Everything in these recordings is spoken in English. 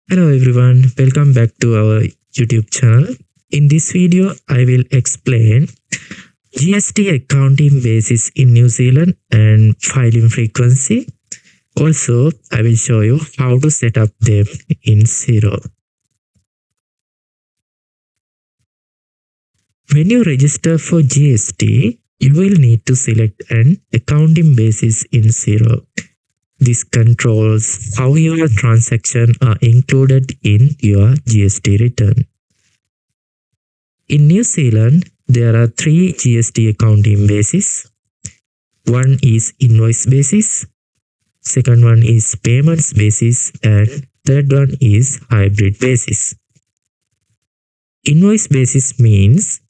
Hello everyone, welcome back to our YouTube channel. In this video, I will explain GST accounting basis in New Zealand and filing frequency. Also, I will show you how to set up them in Xero. When you register for GST, you will need to select an accounting basis in Xero. This controls how your transactions are included in your GST return. In New Zealand, there are 3 GST accounting bases. One is invoice basis, second one is payments basis, and third one is hybrid basis. Invoice basis means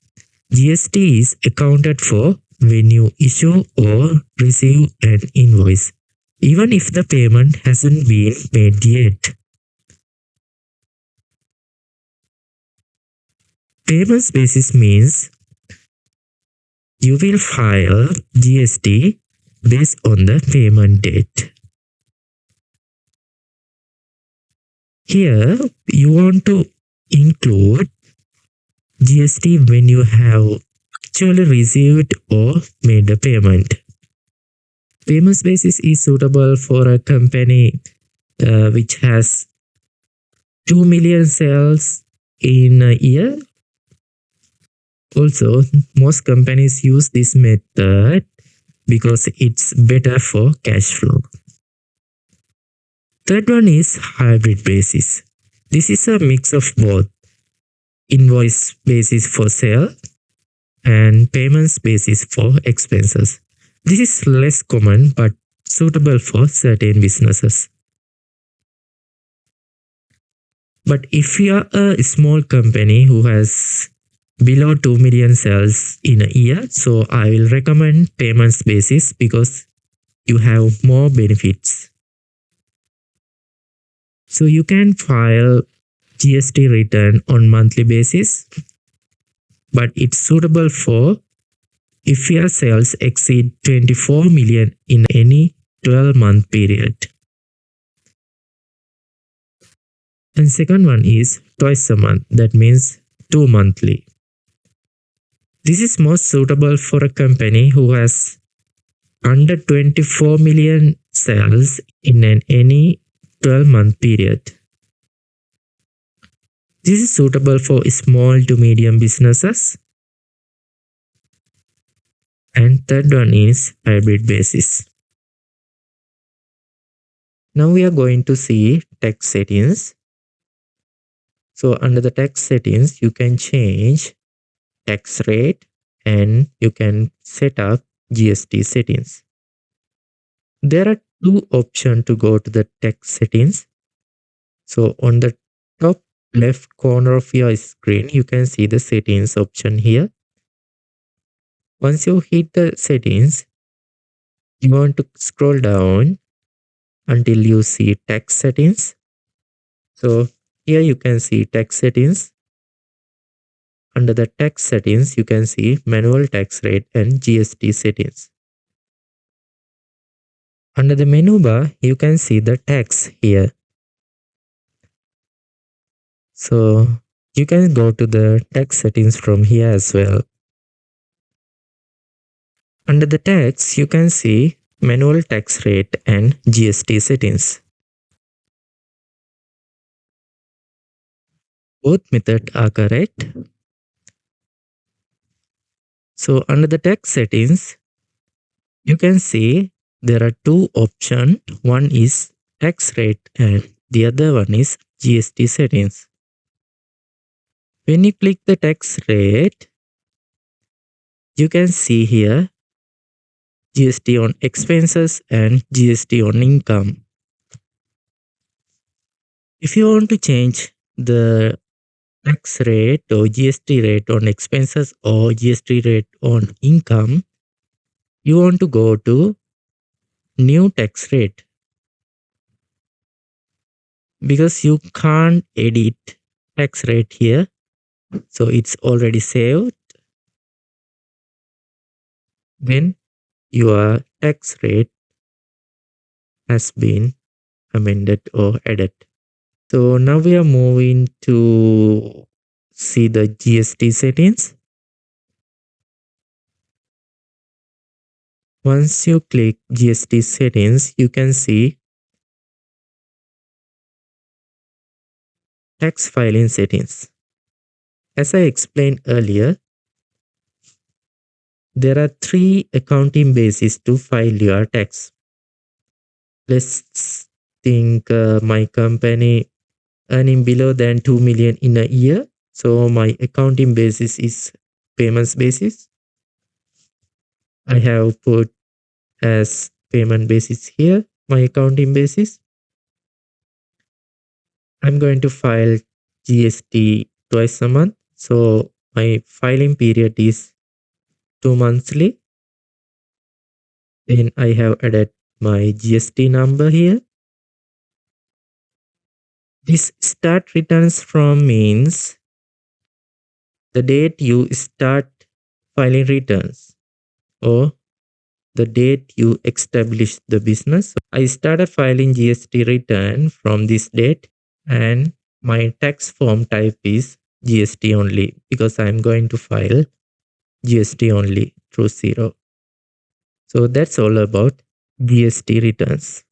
GST is accounted for when you issue or receive an invoice, even if the payment hasn't been made yet. Payments basis means you will file GST based on the payment date. Here, you want to include GST when you have actually received or made a payment. Payments basis is suitable for a company which has 2 million sales in a year. Also, most companies use this method because it's better for cash flow. Third one is hybrid basis. This is a mix of both invoice basis for sale and payments basis for expenses. This is less common but suitable for certain businesses. But if you are a small company who has below 2 million sales in a year, so I will recommend payments basis because you have more benefits. So you can file GST return on monthly basis, but it's suitable for if your sales exceed 24 million in any 12-month period. And second one is twice a month, that means 2 monthly. This is most suitable for a company who has under 24 million sales in any 12-month period. This is suitable for small to medium businesses. And third one is hybrid basis. Now we are going to see tax settings. So under the tax settings, you can change tax rate and you can set up GST settings. There are 2 options to go to the tax settings. So on the top left corner of your screen, you can see the settings option here. Once you hit the settings, you want to scroll down until you see tax settings. So here you can see tax settings. Under the tax settings, you can see manual tax rate and GST settings. Under the menu bar, you can see the tax here. So you can go to the tax settings from here as well. Under the tax, you can see manual tax rate and GST settings. Both methods are correct. So under the tax settings, you can see there are 2 options. One is tax rate and the other one is GST settings. When you click the tax rate, you can see here GST on expenses and GST on income. If you want to change the tax rate or GST rate on expenses or GST rate on income, you want to go to new tax rate because you can't edit tax rate here. So it's already saved when your tax rate has been amended or added. So now we are moving to see the GST settings. Once you click GST settings, you can see tax filing settings. As I explained earlier, there are three accounting bases to file your tax. Let's think my company earning below than 2 million in a year. So my accounting basis is payments basis. I have put as payment basis here, my accounting basis. I'm going to file GST twice a month. So my filing period is 2 monthly. Then I have added my GST number here. This start returns from means the date you start filing returns or the date you establish the business. I started filing GST return from this date, and my tax form type is GST only because I'm going to file GST only through Xero. So that's all about GST returns.